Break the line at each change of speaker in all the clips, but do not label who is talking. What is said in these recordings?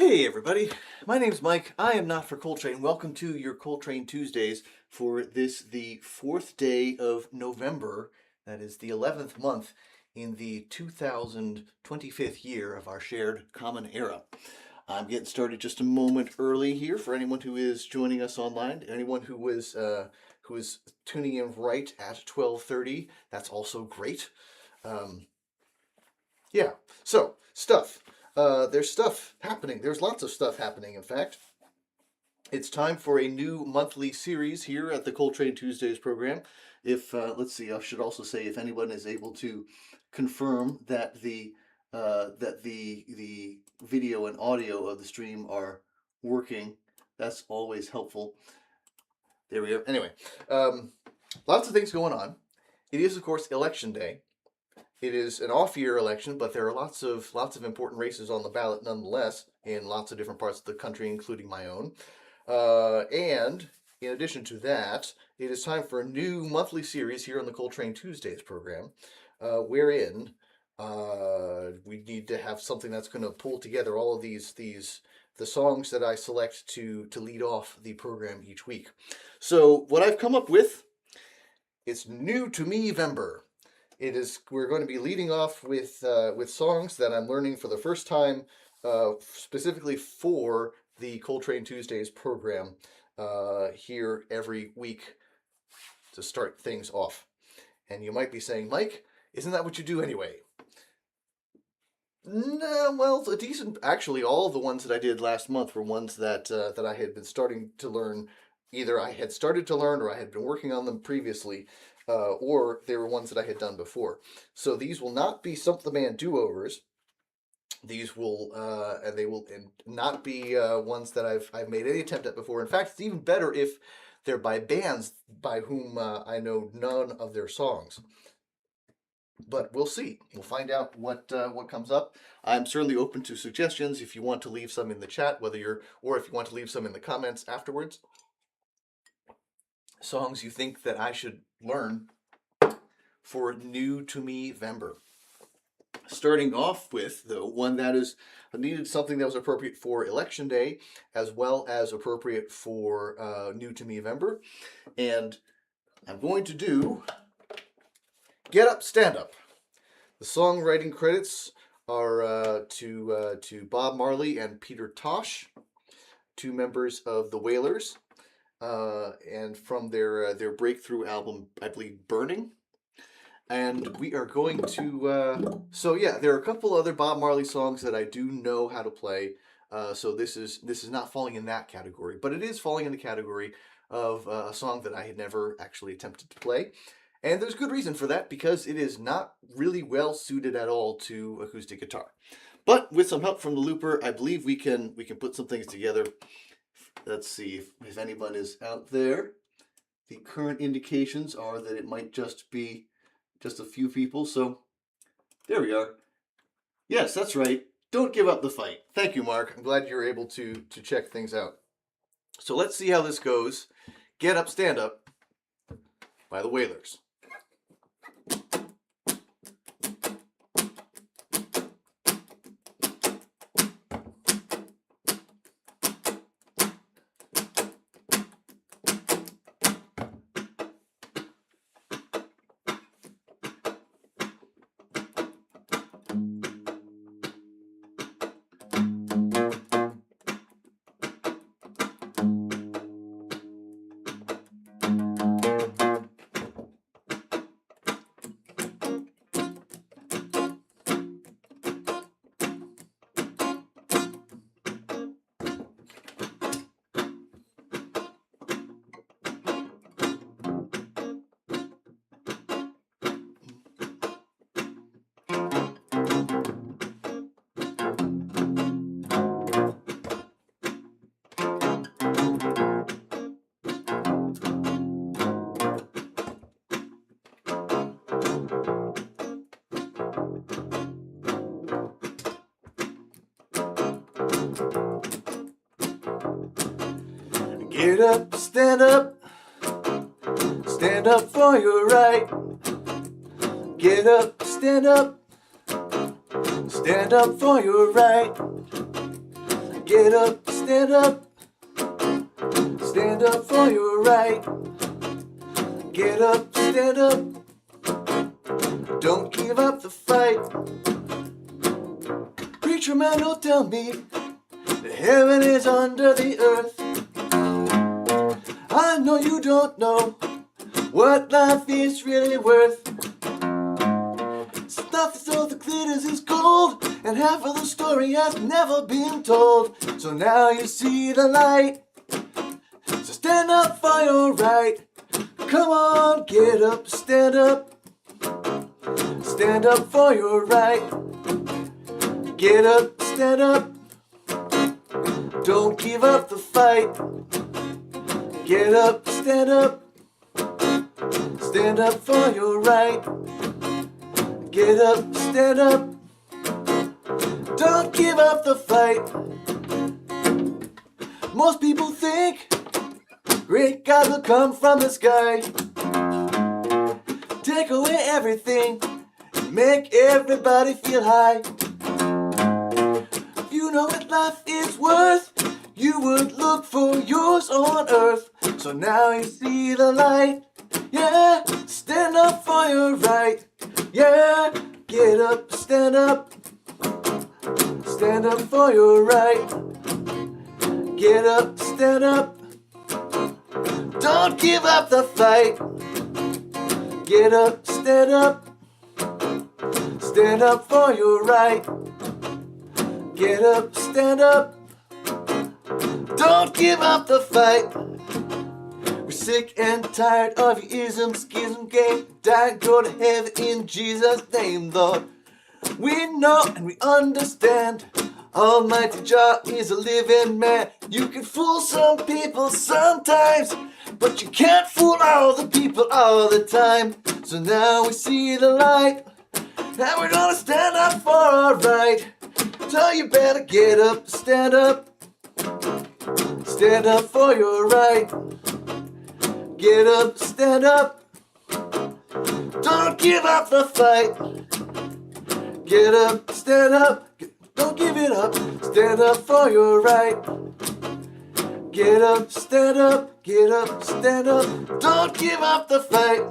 Hey everybody, my name's Mike. I am Not for Coltrane. Welcome to your Coltrane Tuesdays for the fourth day of November. That is the 11th month in the 2025th year of our shared common era. I'm getting started just a moment early here for anyone who is joining us online. Anyone who is tuning in right at 12:30. That's also great. Um, yeah. So stuff. There's stuff happening. There's lots of stuff happening, in fact. It's time for a new monthly series here at the Coltrane Tuesdays program. If let's see, I should also say if anyone is able to confirm that the video and audio of the stream are working, that's always helpful. There we go. Anyway, lots of things going on. It is, of course, election day. It is an off-year election, but there are lots of important races on the ballot nonetheless in lots of different parts of the country, including my own. And in addition to that, it is time for a new monthly series here on the Coltrane Tuesdays program, wherein we need to have something that's going to pull together all of the songs that I select to lead off the program each week. So what I've come up with, it's New to Me-vember. We're going to be leading off with songs that I'm learning for the first time, specifically for the Coltrane Tuesdays program here every week to start things off. And you might be saying, Mike, isn't that what you do anyway? No, well, a decent. Actually, all of the ones that I did last month were ones that I had been starting to learn. Either I had started to learn or I had been working on them previously. Or they were ones that I had done before. So these will not be Stump the Man do-overs. These will, and they will not be ones that I've made any attempt at before. In fact, it's even better if they're by bands by whom I know none of their songs. But we'll see. We'll find out what comes up. I'm certainly open to suggestions if you want to leave some in the chat, or if you want to leave some in the comments afterwards. Songs you think that I should learn for New to Me-vember. Starting off with, though, one that is needed something that was appropriate for Election Day, as well as appropriate for New to Me-vember. And I'm going to do Get Up, Stand Up. The songwriting credits are to Bob Marley and Peter Tosh, two members of the Wailers. And from their breakthrough album, I believe, Burning. And we are going to, so yeah, there are a couple other Bob Marley songs that I do know how to play. So this is not falling in that category, but it is falling in the category of a song that I had never actually attempted to play. And there's good reason for that, because it is not really well suited at all to acoustic guitar. But with some help from the looper, I believe we can put some things together. Let's see if anyone is out there. The current indications are that it might just be just a few people, so there we are. Yes, that's right. Don't give up the fight. Thank you, Mark. I'm glad you're able to check things out. So let's see how this goes. Get Up, Stand Up by the Wailers. Get up, stand up for your right. Get up, stand up for your right. Get up, stand up. Stand up for your right. Get up, stand up. Don't give up the fight. Preacher man, don't tell me that heaven is under the earth. I know you don't know what life is really worth. Stuff is all that glitters is gold, and half of the story has never been told. So now you see the light. So stand up for your right. Come on, get up, stand up. Stand up for your right. Get up, stand up. Don't give up the fight. Get up, stand up. Stand up for your right. Get up, stand up. Don't give up the fight. Most people think great God will come from the sky, take away everything, make everybody feel high. If you know what life is worth, you would look for yours on earth. So now you see the light. Yeah, stand up for your right. Yeah, get up, stand up. Stand up for your right. Get up, stand up. Don't give up the fight. Get up, stand up. Stand up for your right. Get up, stand up. Don't give up the fight. We're sick and tired of your ism, schism, game. Die and go to heaven in Jesus' name, Lord. We know and we understand Almighty Jah is a living man. You can fool some people sometimes, but you can't fool all the people all the time. So now we see the light, and we're gonna stand up for our right. So you better get up, stand up. Stand up for your right. Get up, stand up. Don't give up the fight. Get up, stand up. Don't give it up. Stand up for your right. Get up, stand up. Get up, stand up. Don't give up the fight.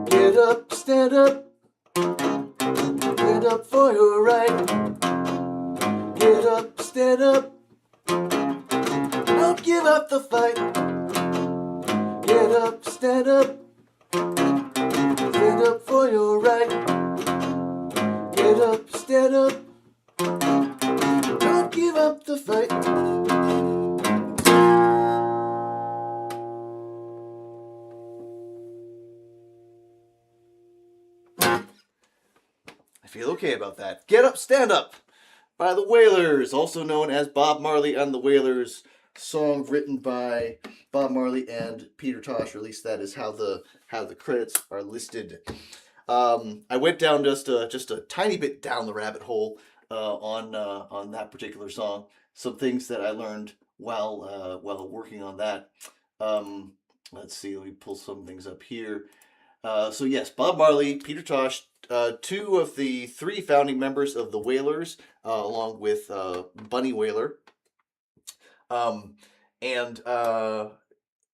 Get up, stand up. Stand up for your right. Get up, stand up. Don't give up the fight. Get up, stand up. Stand up for your right. Get up, stand up. Don't give up the fight. I feel okay about that. Get up, stand up by the Wailers, also known as Bob Marley and the Wailers. Song written by Bob Marley and Peter Tosh, or at least that is how the credits are listed. I went down just a tiny bit down the rabbit hole on that particular song. Some things that I learned while working on that. Let's see. Let me pull some things up here. So yes, Bob Marley, Peter Tosh, two of the three founding members of the Wailers, along with Bunny Wailer. And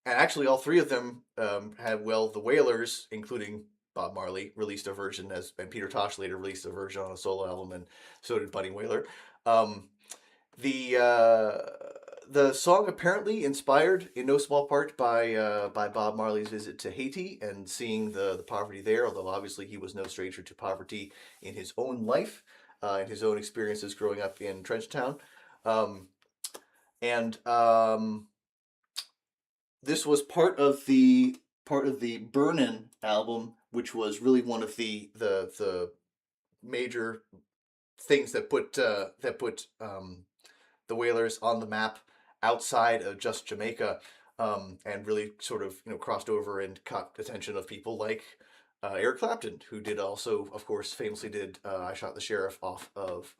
actually all three of them had, the Wailers, including Bob Marley, released a version, and Peter Tosh later released a version on a solo album, and so did Bunny Wailer. The song apparently inspired in no small part by Bob Marley's visit to Haiti and seeing the poverty there, although obviously he was no stranger to poverty in his own life and his own experiences growing up in Trenchtown. This was part of the Burnin' album, which was really one of the major things that put the Wailers on the map outside of just Jamaica, and really sort of crossed over and caught attention of people like Eric Clapton, who did also, of course, famously did "I Shot the Sheriff" off of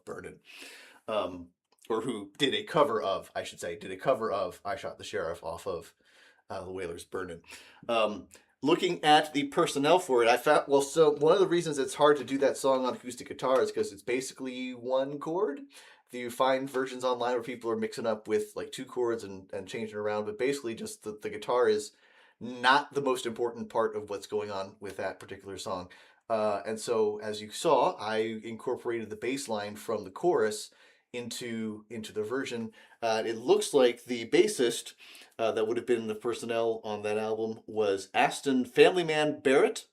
Burnin'. or who did a cover of, I should say, did a cover of "I Shot the Sheriff" off of the Wailers' "Burnin'." Um, Looking at the personnel for it, I found, well, so one of the reasons it's hard to do that song on acoustic guitar is because it's basically one chord. You find versions online where people are mixing up with like two chords and changing around, but basically just the guitar is not the most important part of what's going on with that particular song. And so, as you saw, I incorporated the bass line from the chorus into the version. It looks like the bassist that would have been the personnel on that album was Aston Family Man Barrett.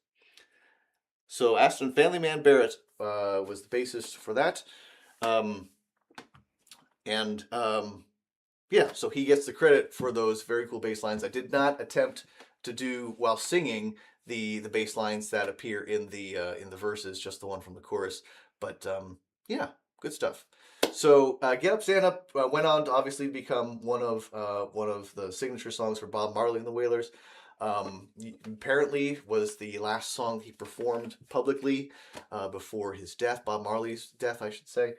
So Aston Family Man Barrett was the bassist for that. Um, and yeah, so he gets the credit for those very cool bass lines. I did not attempt to do while singing the bass lines that appear in the verses, just the one from the chorus. But yeah, good stuff. So "Get Up, Stand Up" went on to obviously become one of the signature songs for Bob Marley and the Wailers. Apparently was the last song he performed publicly before his death, Bob Marley's death, I should say.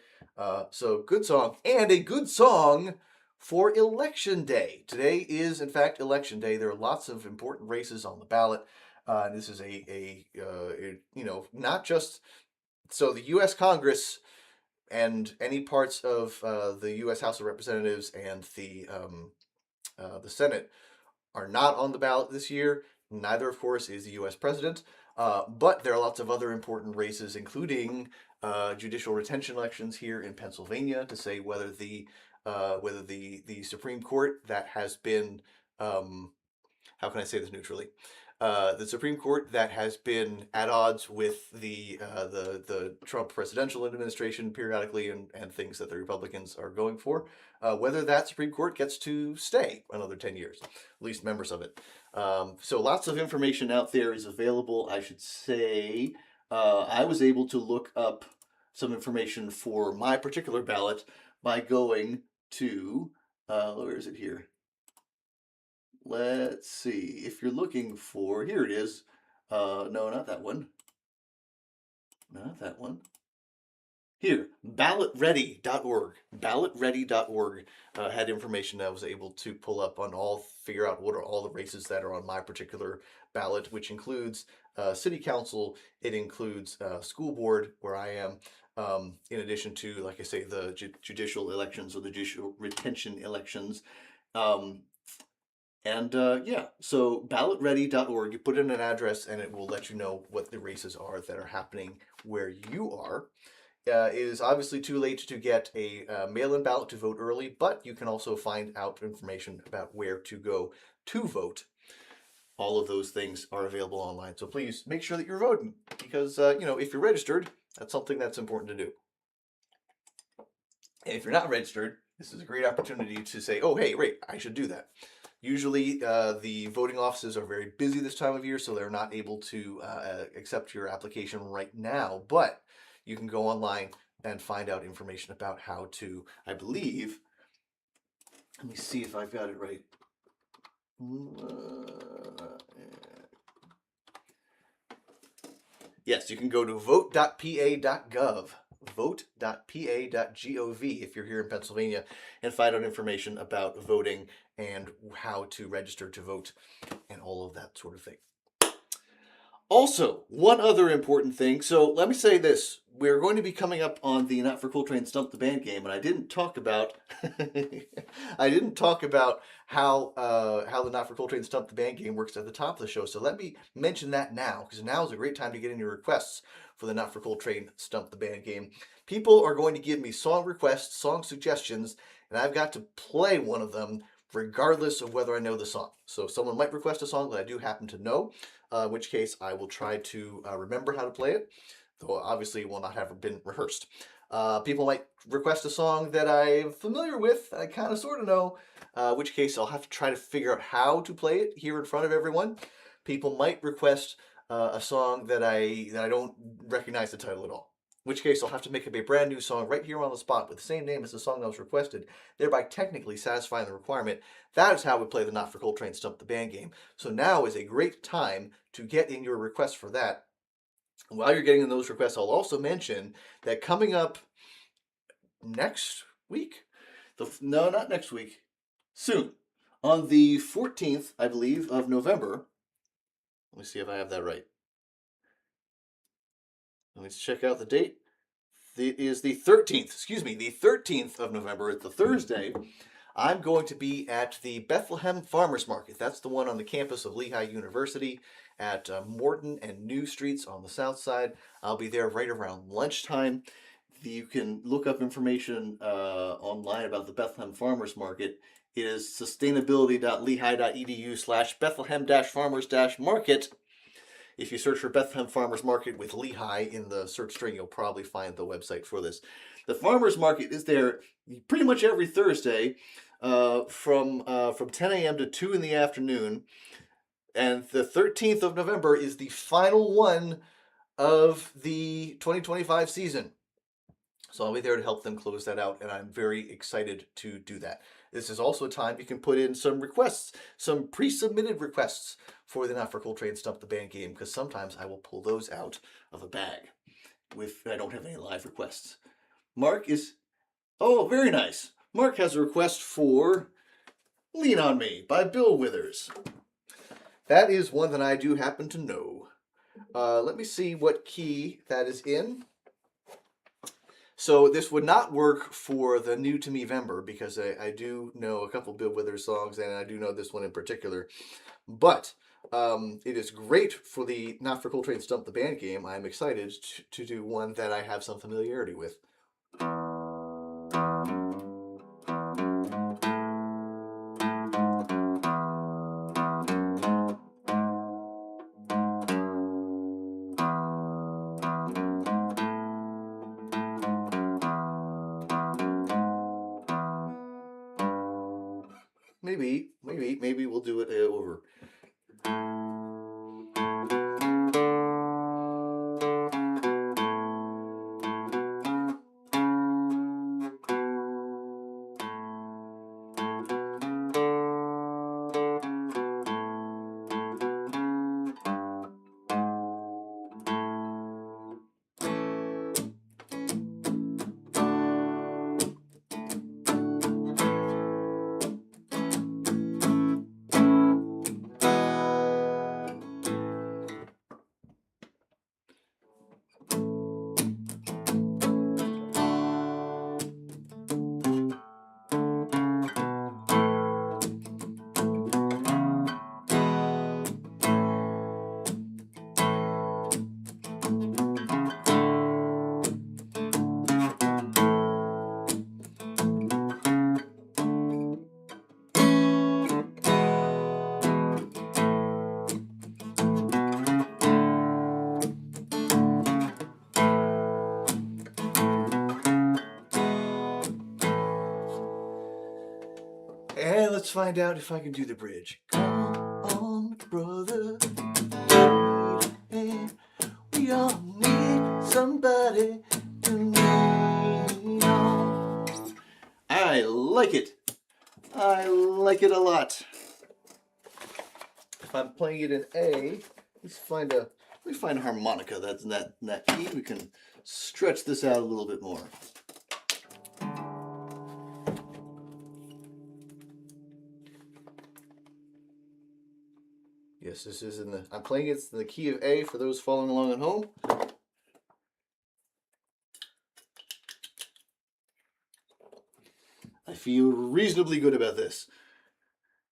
So good song, and a good song for Election Day. Today is, in fact, Election Day. There are lots of important races on the ballot. This is not just so the U.S. Congress and any parts of the U.S. House of Representatives and the Senate are not on the ballot this year. Neither, of course, is the U.S. president. But there are lots of other important races, including judicial retention elections here in Pennsylvania to say whether the Supreme Court that has been how can I say this neutrally? The Supreme Court that has been at odds with the Trump presidential administration periodically and things that the Republicans are going for, whether that Supreme Court gets to stay another 10 years, at least members of it. So lots of information out there is available. I should say I was able to look up some information for my particular ballot by going to, where is it here? Let's see. If you're looking for, here it is. No, not that one. Not that one. Here, ballotready.org. Ballotready.org had information that I was able to pull up figure out what are all the races that are on my particular ballot, which includes city council, it includes school board, where I am, in addition to, like I say, the judicial elections or the judicial retention elections. Yeah, so ballotready.org, you put in an address and it will let you know what the races are that are happening where you are. It is obviously too late to get a mail-in ballot to vote early, but you can also find out information about where to go to vote. All of those things are available online, so please make sure that you're voting because, if you're registered, that's something that's important to do. And if you're not registered, this is a great opportunity to say, oh, hey, wait, I should do that. Usually the voting offices are very busy this time of year, so they're not able to accept your application right now. But you can go online and find out information about how to, I believe, let me see if I've got it right. Yes, you can go to vote.pa.gov, vote.pa.gov if you're here in Pennsylvania, and find out information about voting and how to register to vote and all of that sort of thing. Also, one other important thing. So let me say this: we're going to be coming up on the Not for Coltrane Stump the Band game, and I didn't talk about how the Not for Coltrane Stump the Band game works at the top of the show. So let me mention that now, because now is a great time to get in your requests for the Not for Coltrane Stump the Band game. People are going to give me song requests, song suggestions, and I've got to play one of them regardless of whether I know the song. So someone might request a song that I do happen to know, in which case I will try to remember how to play it, though obviously it will not have been rehearsed. People might request a song that I'm familiar with, I kind of sort of know, in which case I'll have to try to figure out how to play it here in front of everyone. People might request a song that I don't recognize the title at all. In which case I'll have to make up a brand new song right here on the spot with the same name as the song that was requested, thereby technically satisfying the requirement. That is how we play the Not for Coltrane Stump the Band game. So now is a great time to get in your requests for that. While you're getting in those requests, I'll also mention that coming up next week, No, not next week. Soon. On the 14th, I believe, of November. Let me see if I have that right. Let me check out the date. It is the 13th, excuse me, the 13th of November. It's the Thursday. I'm going to be at the Bethlehem Farmers Market. That's the one on the campus of Lehigh University at Morton and New Streets on the south side. I'll be there right around lunchtime. You can look up information online about the Bethlehem Farmers Market. It is sustainability.lehigh.edu/Bethlehem-farmers-market. If you search for Bethlehem Farmers Market with Lehigh in the search string, you'll probably find the website for this. The Farmers Market is there pretty much every Thursday from 10 a.m. to 2 in the afternoon. And the 13th of November is the final one of the 2025 season. So I'll be there to help them close that out, and I'm very excited to do that. This is also a time you can put in some requests, some pre-submitted requests for the Not for Coltrane Stump the Band game, because sometimes I will pull those out of a bag if I don't have any live requests. Mark is, oh, very nice. Mark has a request for Lean on Me by Bill Withers. That is one that I do happen to know. Let me see what key that is in. So this would not work for the New to Me Vember, because I do know a couple Bill Withers songs, and I do know this one in particular. But it is great for the Not for Coltrane Stump the Band game. I'm excited to do one that I have some familiarity with. Maybe we'll do it over. And let's find out if I can do the bridge. Come on, brother, and we all need somebody to lean on. I like it. I like it a lot. If I'm playing it in A, let's find a harmonica that's in that key. We can stretch this out a little bit more. Yes, this is in the, I'm playing it in the key of A for those following along at home. I feel reasonably good about this.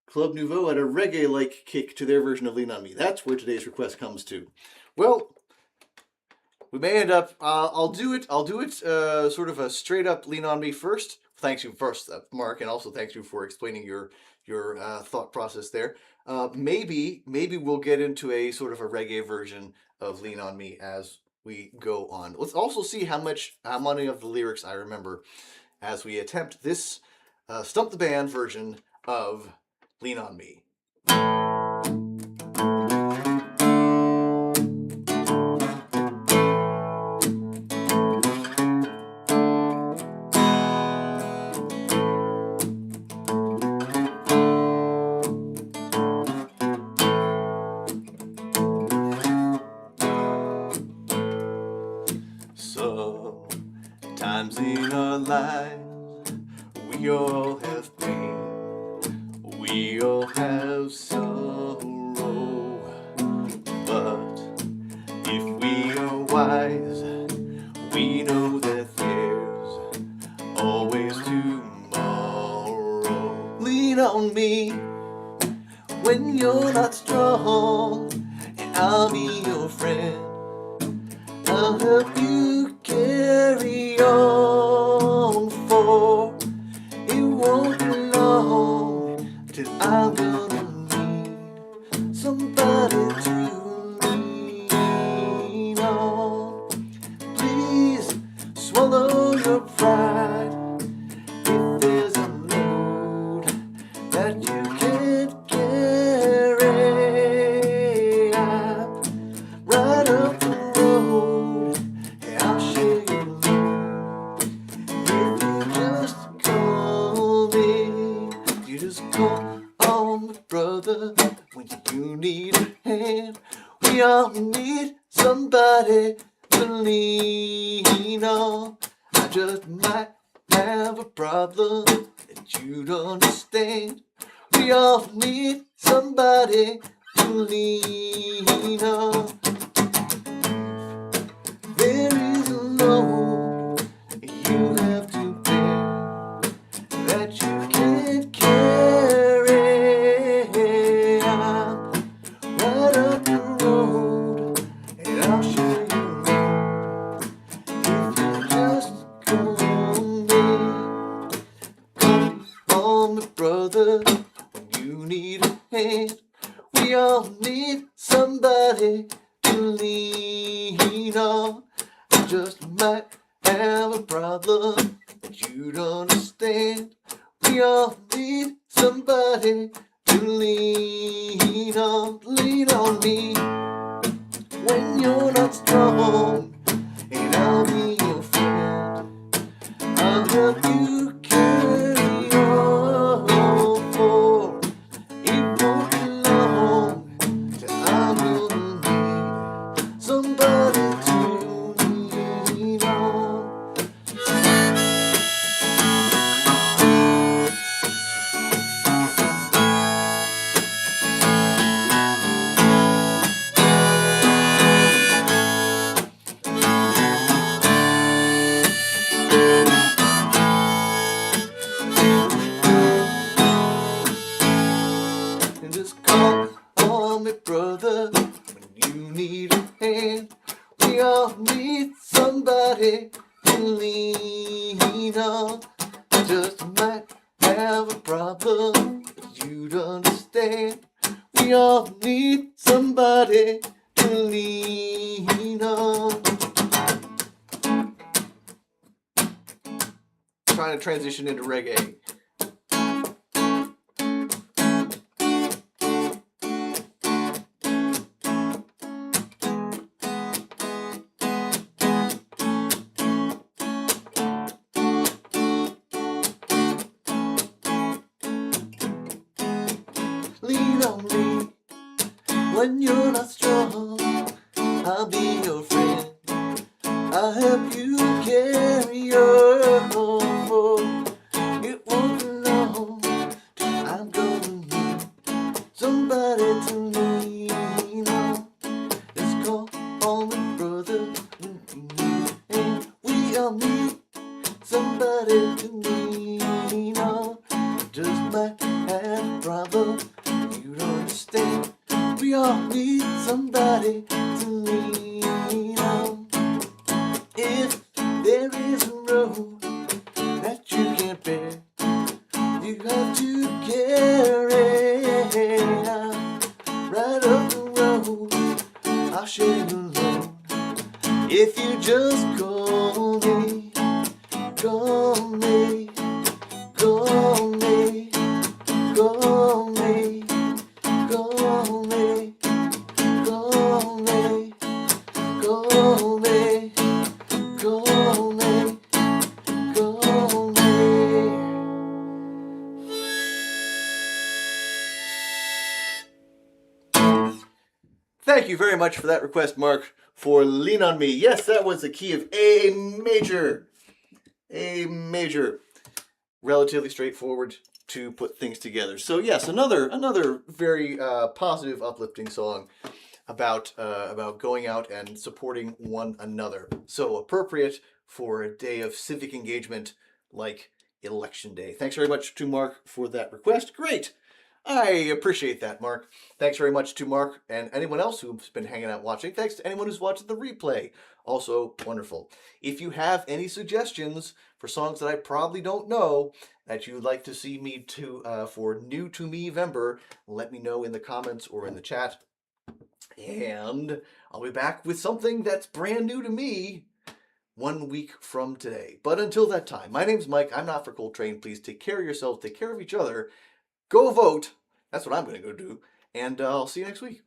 Club Nouveau had a reggae-like kick to their version of Lean On Me. That's where today's request comes to. Well, we may end up, I'll do it sort of a straight up Lean On Me first. Thanks you first, Mark, and also thanks you for explaining your thought process there. Maybe we'll get into a sort of a reggae version of Lean On Me as we go on. Let's also see how many of the lyrics I remember as we attempt this Stump the Band version of Lean On Me. Sometimes in our lives we all wise. We know that there's always tomorrow. Lean on me when you're not strong, and I'll be your friend. I'll help you carry on, for it won't be long till I'm gonna need somebody to lean on. Please swallow your pride. If there's a load that you can't carry, I'm right up the road, and I'll share your load. If you just call me, you just call on me, brother, when you need a hand. We all need somebody to lean on. I just might have a problem that you'd understand. We all need somebody to lean on. There is a load you have to bear that you can't carry. I'm right up the road, and I'll show you round. If you just call me, call me, brother, when you need a hand. We all need somebody to lean on. I just might have a problem that you'd understand. We all need somebody to lean on. Lean on me when you're not strong, and I'll be your friend. I'll help you carry on, for it won't be long till I'm gonna need somebody to lean on. And just call on me, brother, when you need a hand. We all need somebody to lean on. Just might have a problem that you'd understand. We all need somebody to lean on. Trying to transition into reggae. Lean on me when you're not strong. I'll be your friend. I'll help you carry on, for it won't be long till I'm gonna need somebody to lean on. Let's call on me, brother, when you need a hand. We all need somebody to lean on. Just might have a problem you don't understand. We all need somebody to lean on. If there is a road that you can't bear, you have to carry on. Right up the road, I'll share your load. If you just call me, call me, call me, call me, call me, call me, call me, call me, call me. Thank you very much for that request, Mark, for Lean on Me. Yes, that was the key of A major. A major. Relatively straightforward to put things together. So yes, another very positive, uplifting song. about going out and supporting one another. So appropriate for a day of civic engagement like Election Day. Thanks very much to Mark for that request. Great. I appreciate that, Mark. Thanks very much to Mark and anyone else who's been hanging out watching. Thanks to anyone who's watching the replay. Also wonderful. If you have any suggestions for songs that I probably don't know that you'd like to see me for New to Me Vember, let me know in the comments or in the chat. And I'll be back with something that's brand new to me 1 week from today. But until that time, my name's Mike. I'm not for Coltrane. Please take care of yourself. Take care of each other. Go vote. That's what I'm going to go do. And I'll see you next week.